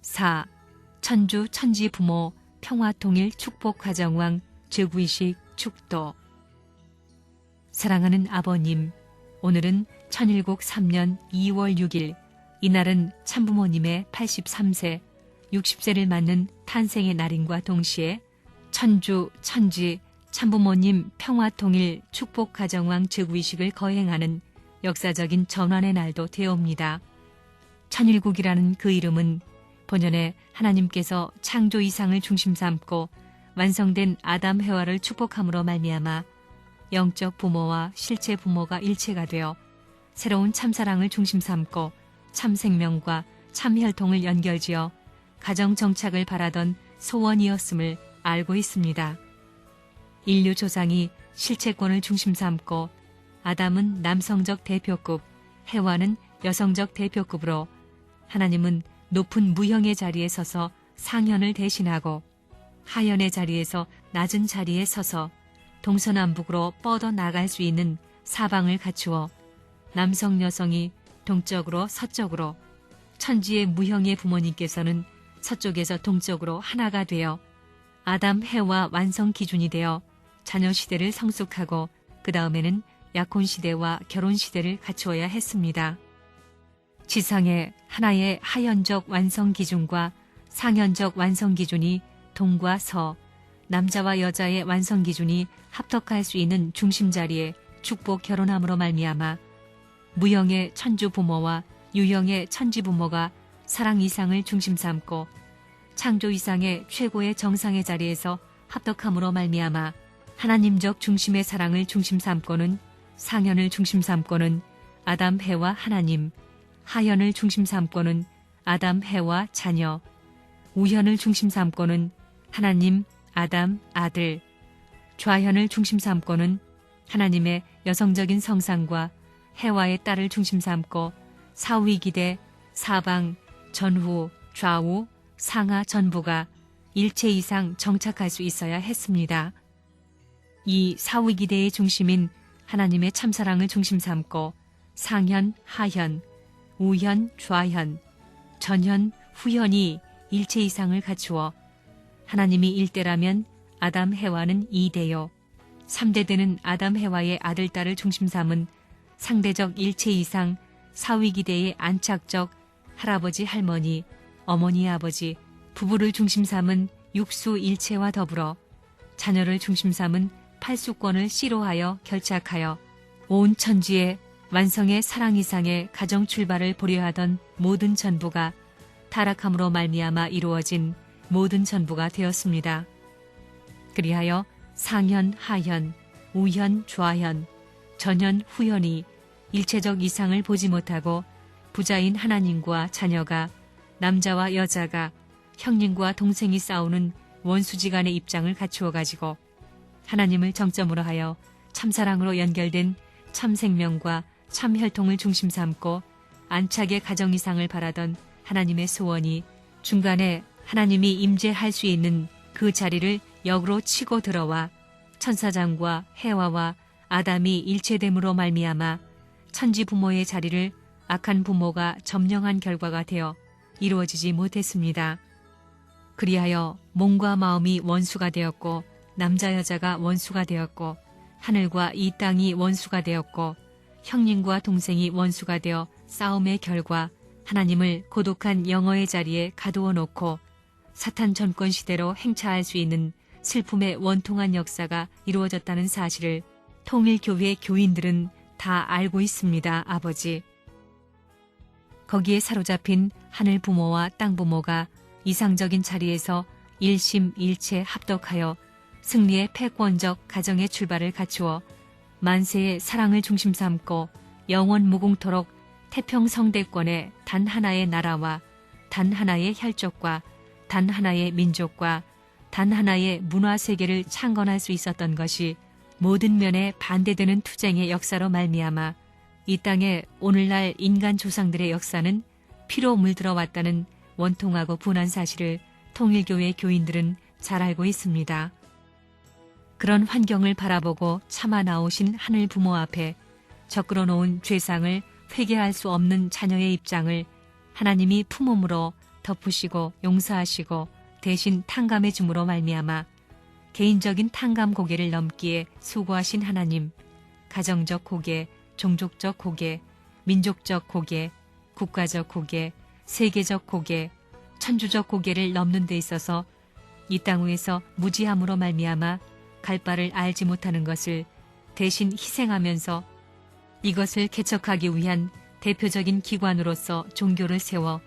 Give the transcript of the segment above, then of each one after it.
4. 천주 천지 부모 평화통일 축복 가정왕 제구이식 축도. 사랑하는 아버님, 오늘은 천일국 3년 2월 6일, 이날은 참부모님의 83세, 60세를 맞는 탄생의 날인과 동시에 천주, 천지, 참부모님 평화통일 축복가정왕 제구이식을 거행하는 역사적인 전환의 날도 되옵니다. 천일국이라는 그 이름은 본연에 하나님께서 창조 이상을 중심 삼고 완성된 아담 해와를 축복함으로 말미암아 영적 부모와 실체 부모가 일체가 되어 새로운 참사랑을 중심 삼고 참생명과 참혈통을 연결지어 가정 정착을 바라던 소원이었음을 알고 있습니다. 인류 조상이 실체권을 중심 삼고 아담은 남성적 대표급, 해와는 여성적 대표급으로 하나님은 높은 무형의 자리에 서서 상현을 대신하고 하현의 자리에서 낮은 자리에 서서 동서남북으로 뻗어 나갈 수 있는 사방을 갖추어 남성 여성이 동쪽으로 서쪽으로 천지의 무형의 부모님께서는 서쪽에서 동쪽으로 하나가 되어 아담 해와 완성 기준이 되어 자녀 시대를 성숙하고 그 다음에는 약혼 시대와 결혼 시대를 갖추어야 했습니다. 지상의 하나의 하현적 완성 기준과 상현적 완성 기준이 동과 서, 남자와 여자의 완성 기준이 합덕할 수 있는 중심 자리에 축복 결혼함으로 말미암아 무형의 천주 부모와 유형의 천지 부모가 사랑 이상을 중심 삼고 창조 이상의 최고의 정상의 자리에서 합덕함으로 말미암아 하나님적 중심의 사랑을 중심 삼고는 상현을 중심 삼고는 아담 해와 하나님, 하현을 중심 삼고는 아담 해와 자녀, 우현을 중심 삼고는 하나님, 아담, 아들, 좌현을 중심 삼고는 하나님의 여성적인 성상과 해와의 딸을 중심 삼고 사위기대, 사방, 전후, 좌우, 상하 전부가 일체 이상 정착할 수 있어야 했습니다. 이 사위기대의 중심인 하나님의 참사랑을 중심 삼고 상현, 하현, 우현, 좌현, 전현, 후현이 일체 이상을 갖추어 하나님이 1대라면 아담 해와는 2대요. 3대 되는 아담 해와의 아들, 딸을 중심 삼은 상대적 일체 이상 사위기대의 안착적 할아버지, 할머니, 어머니, 아버지, 부부를 중심 삼은 육수 일체와 더불어 자녀를 중심 삼은 팔수권을 씨로하여 결착하여 온 천지에 완성의 사랑 이상의 가정 출발을 보려하던 모든 전부가 타락함으로 말미암아 이루어진 모든 전부가 되었습니다. 그리하여 상현, 하현, 우현, 좌현, 전현, 후현이 일체적 이상을 보지 못하고 부자인 하나님과 자녀가 남자와 여자가 형님과 동생이 싸우는 원수지간의 입장을 갖추어 가지고 하나님을 정점으로 하여 참사랑으로 연결된 참생명과 참혈통을 중심 삼고 안착의 가정 이상을 바라던 하나님의 소원이 중간에 하나님이 임재할 수 있는 그 자리를 역으로 치고 들어와 천사장과 해와와 아담이 일체됨으로 말미암아 천지 부모의 자리를 악한 부모가 점령한 결과가 되어 이루어지지 못했습니다. 그리하여 몸과 마음이 원수가 되었고 남자 여자가 원수가 되었고 하늘과 이 땅이 원수가 되었고 형님과 동생이 원수가 되어 싸움의 결과 하나님을 고독한 영어의 자리에 가두어 놓고 사탄 전권 시대로 행차할 수 있는 슬픔의 원통한 역사가 이루어졌다는 사실을 통일교회 교인들은 다 알고 있습니다, 아버지. 거기에 사로잡힌 하늘 부모와 땅 부모가 이상적인 자리에서 일심일체 합덕하여 승리의 패권적 가정의 출발을 갖추어 만세의 사랑을 중심 삼고 영원 무궁토록 태평성대권의 단 하나의 나라와 단 하나의 혈족과 단 하나의 민족과 단 하나의 문화세계를 창건할 수 있었던 것이 모든 면에 반대되는 투쟁의 역사로 말미암아 이 땅에 오늘날 인간 조상들의 역사는 피로 물들어 왔다는 원통하고 분한 사실을 통일교회 교인들은 잘 알고 있습니다. 그런 환경을 바라보고 참아 나오신 하늘 부모 앞에 적그러 놓은 죄상을 회개할 수 없는 자녀의 입장을 하나님이 품음으로 덮으시고 용서하시고 대신 탕감해 줌으로 말미암아 개인적인 탕감 고개를 넘기에 수고하신 하나님, 가정적 고개, 종족적 고개, 민족적 고개, 국가적 고개, 세계적 고개, 천주적 고개를 넘는 데 있어서 이 땅 위에서 무지함으로 말미암아 갈 바를 알지 못하는 것을 대신 희생하면서 이것을 개척하기 위한 대표적인 기관으로서 종교를 세워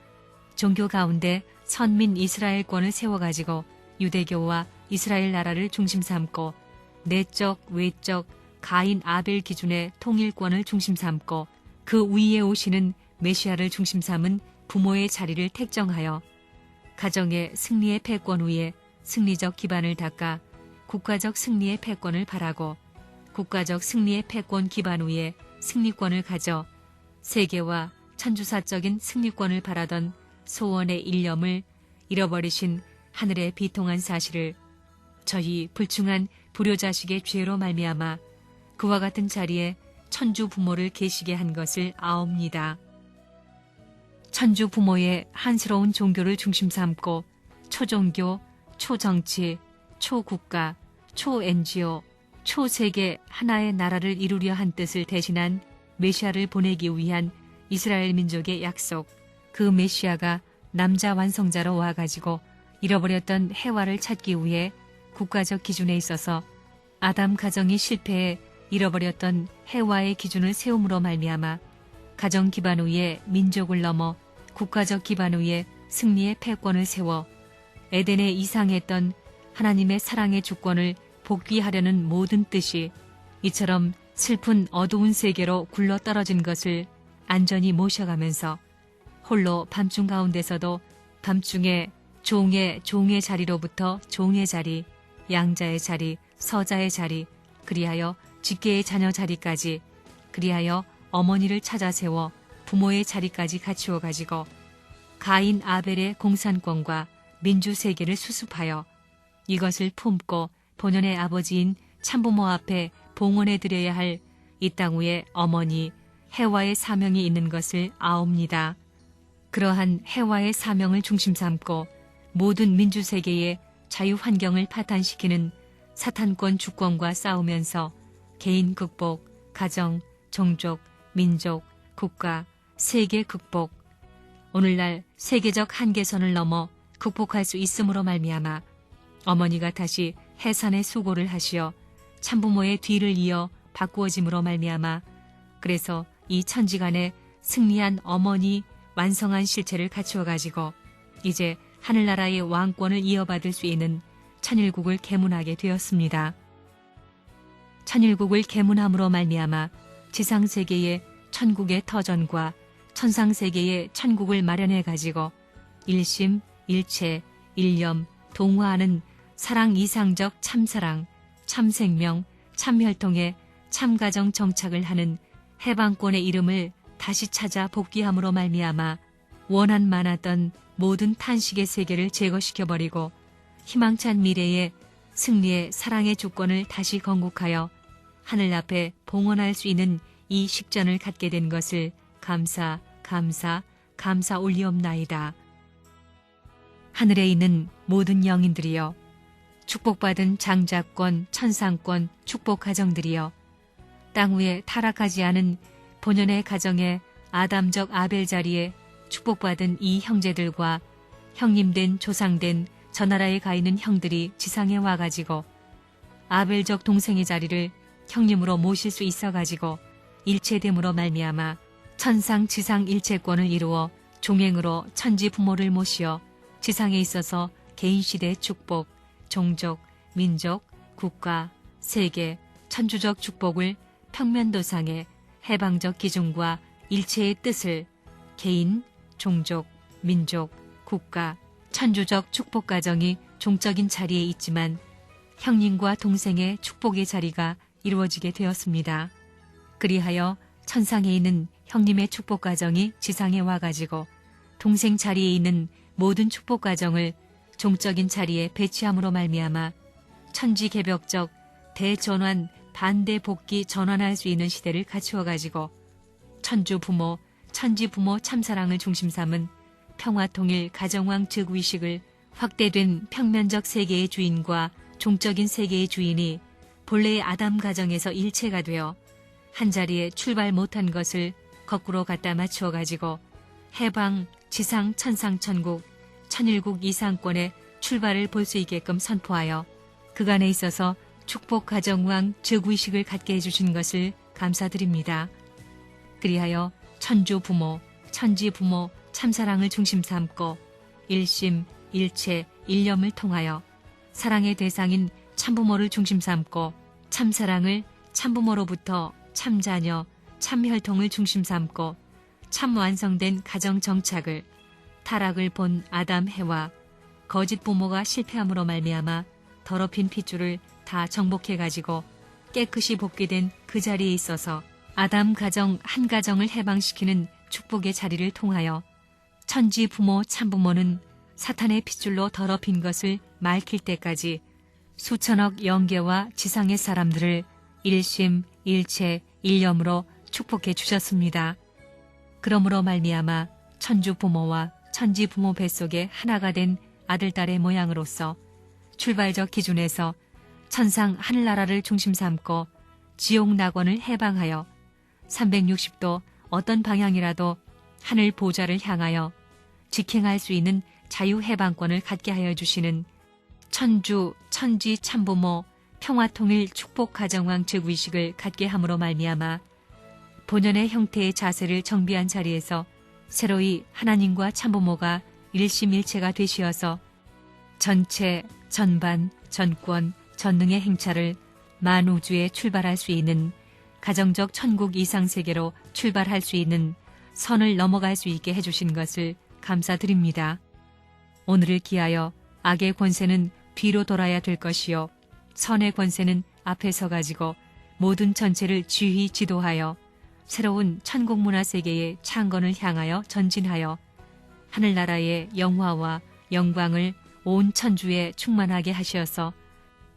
종교 가운데 선민 이스라엘권을 세워가지고 유대교와 이스라엘 나라를 중심 삼고 내적, 외적, 가인 아벨 기준의 통일권을 중심 삼고 그 위에 오시는 메시아를 중심 삼은 부모의 자리를 택정하여 가정의 승리의 패권 위에 승리적 기반을 닦아 국가적 승리의 패권을 바라고 국가적 승리의 패권 기반 위에 승리권을 가져 세계와 천주사적인 승리권을 바라던 소원의 일념을 잃어버리신 하늘의 비통한 사실을 저희 불충한 불효자식의 죄로 말미암아 그와 같은 자리에 천주 부모를 계시게 한 것을 아옵니다. 천주 부모의 한스러운 종교를 중심 삼고 초종교, 초정치, 초국가, 초NGO, 초세계 하나의 나라를 이루려 한 뜻을 대신한 메시아를 보내기 위한 이스라엘 민족의 약속, 그 메시아가 남자 완성자로 와가지고 잃어버렸던 해와를 찾기 위해 국가적 기준에 있어서 아담 가정이 실패해 잃어버렸던 해와의 기준을 세움으로 말미암아 가정 기반 위에 민족을 넘어 국가적 기반 위에 승리의 패권을 세워 에덴에 이상했던 하나님의 사랑의 주권을 복귀하려는 모든 뜻이 이처럼 슬픈 어두운 세계로 굴러 떨어진 것을 안전히 모셔가면서 홀로 밤중 가운데서도 밤중에 종의 자리로부터 종의 자리, 양자의 자리, 서자의 자리, 그리하여 직계의 자녀 자리까지, 그리하여 어머니를 찾아 세워 부모의 자리까지 갖추어 가지고 가인 아벨의 공산권과 민주세계를 수습하여 이것을 품고 본연의 아버지인 참부모 앞에 봉헌해 드려야 할 이 땅 위에 어머니 해와의 사명이 있는 것을 아옵니다. 그러한 해와의 사명을 중심 삼고 모든 민주세계의 자유환경을 파탄시키는 사탄권 주권과 싸우면서 개인 극복, 가정, 종족, 민족, 국가, 세계 극복, 오늘날 세계적 한계선을 넘어 극복할 수 있음으로 말미암아 어머니가 다시 해산의 수고를 하시어 참부모의 뒤를 이어 바꾸어짐으로 말미암아 그래서 이 천지간에 승리한 어머니 완성한 실체를 갖추어 가지고 이제 하늘나라의 왕권을 이어받을 수 있는 천일국을 개문하게 되었습니다. 천일국을 개문함으로 말미암아 지상세계의 천국의 터전과 천상세계의 천국을 마련해 가지고 일심, 일체, 일념, 동화하는 사랑 이상적 참사랑, 참생명, 참혈통의 참가정 정착을 하는 해방권의 이름을 다시 찾아 복귀함으로 말미암아 원한 많았던 모든 탄식의 세계를 제거시켜버리고 희망찬 미래의 승리의 사랑의 주권을 다시 건국하여 하늘 앞에 봉헌할 수 있는 이 식전을 갖게 된 것을 감사 올리옵나이다. 하늘에 있는 모든 영인들이여, 축복받은 장자권, 천상권, 축복 가정들이여, 땅 위에 타락하지 않은 본연의 가정의 아담적 아벨 자리에 축복받은 이 형제들과 형님된 조상된 저 나라에 가 있는 형들이 지상에 와가지고 아벨적 동생의 자리를 형님으로 모실 수 있어가지고 일체됨으로 말미암아 천상 지상 일체권을 이루어 종행으로 천지 부모를 모시어 지상에 있어서 개인시대 축복, 종족, 민족, 국가, 세계, 천주적 축복을 평면도상의 해방적 기준과 일체의 뜻을 개인, 종족, 민족, 국가, 천주적 축복 가정이 종적인 자리에 있지만 형님과 동생의 축복의 자리가 이루어지게 되었습니다. 그리하여 천상에 있는 형님의 축복 가정이 지상에 와가지고 동생 자리에 있는 모든 축복 가정을 종적인 자리에 배치함으로 말미암아 천지개벽적 대전환 반대 복귀 전환할 수 있는 시대를 갖추어 가지고 천주 부모, 천지 부모 참사랑을 중심 삼은 평화통일 가정왕 즉위식을 확대된 평면적 세계의 주인과 종적인 세계의 주인이 본래의 아담 가정에서 일체가 되어 한자리에 출발 못한 것을 거꾸로 갖다 맞추어 가지고 해방, 지상, 천상, 천국, 천일국 이상권의 출발을 볼 수 있게끔 선포하여 그간에 있어서 축복 가정왕 즉위식을 갖게 해주신 것을 감사드립니다. 그리하여 천주 부모, 천지 부모 참사랑을 중심 삼고 일심, 일체, 일념을 통하여 사랑의 대상인 참부모를 중심 삼고 참사랑을 참부모로부터 참자녀, 참혈통을 중심 삼고 참 완성된 가정 정착을 타락을 본 아담 해와 거짓 부모가 실패함으로 말미암아 더럽힌 핏줄을 다 정복해가지고 깨끗이 복귀된 그 자리에 있어서 아담 가정 한 가정을 해방시키는 축복의 자리를 통하여 천지 부모 참부모는 사탄의 핏줄로 더럽힌 것을 맑힐 때까지 수천억 영계와 지상의 사람들을 일심, 일체, 일념으로 축복해 주셨습니다. 그러므로 말미암아 천주 부모와 천지 부모 뱃속에 하나가 된 아들딸의 모양으로서 출발적 기준에서 천상 하늘나라를 중심 삼고 지옥 낙원을 해방하여 360도 어떤 방향이라도 하늘 보좌를 향하여 직행할 수 있는 자유해방권을 갖게 하여 주시는 천주, 천지 참부모 평화통일 축복가정왕 즉위식을 갖게 함으로 말미암아 본연의 형태의 자세를 정비한 자리에서 새로이 하나님과 참부모가 일심일체가 되시어서 전체, 전반, 전권, 전능의 행차를 만우주에 출발할 수 있는 가정적 천국 이상세계로 출발할 수 있는 선을 넘어갈 수 있게 해주신 것을 감사드립니다. 오늘을 기하여 악의 권세는 뒤로 돌아야 될 것이요 선의 권세는 앞에 서 가지고 모든 전체를 지휘 지도하여 새로운 천국 문화세계의 창건을 향하여 전진하여 하늘나라의 영화와 영광을 온 천주에 충만하게 하시어서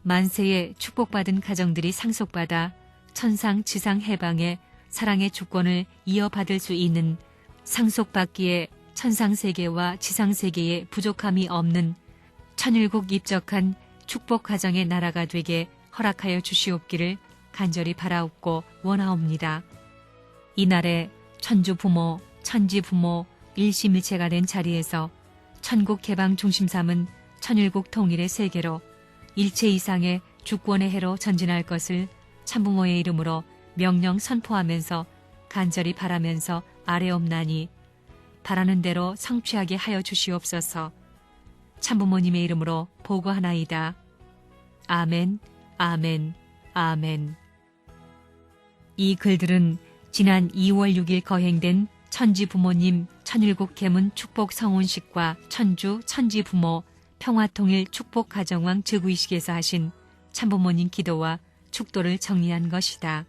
만세의 축복받은 가정들이 상속받아 천상 지상 해방의 사랑의 주권을 이어받을 수 있는 상속받기에 천상세계와 지상세계에 부족함이 없는 천일국 입적한 축복 가정의 나라가 되게 허락하여 주시옵기를 간절히 바라옵고 원하옵니다. 이날에 천주 부모, 천지 부모 일심일체가 된 자리에서 천국 개방 중심 삼은 천일국 통일의 세계로 일체 이상의 주권의 해로 전진할 것을 참부모의 이름으로 명령 선포하면서 간절히 바라면서 아뢰옵나니 바라는 대로 성취하게 하여 주시옵소서. 참부모님의 이름으로 보고하나이다. 아멘, 아멘, 아멘. 이 글들은 지난 2월 6일 거행된 천지 부모님 천일국 계문 축복 성혼식과 천주 천지 부모 평화통일 축복 가정왕 즉위식에서 하신 참부모님 기도와 축도를 정리한 것이다.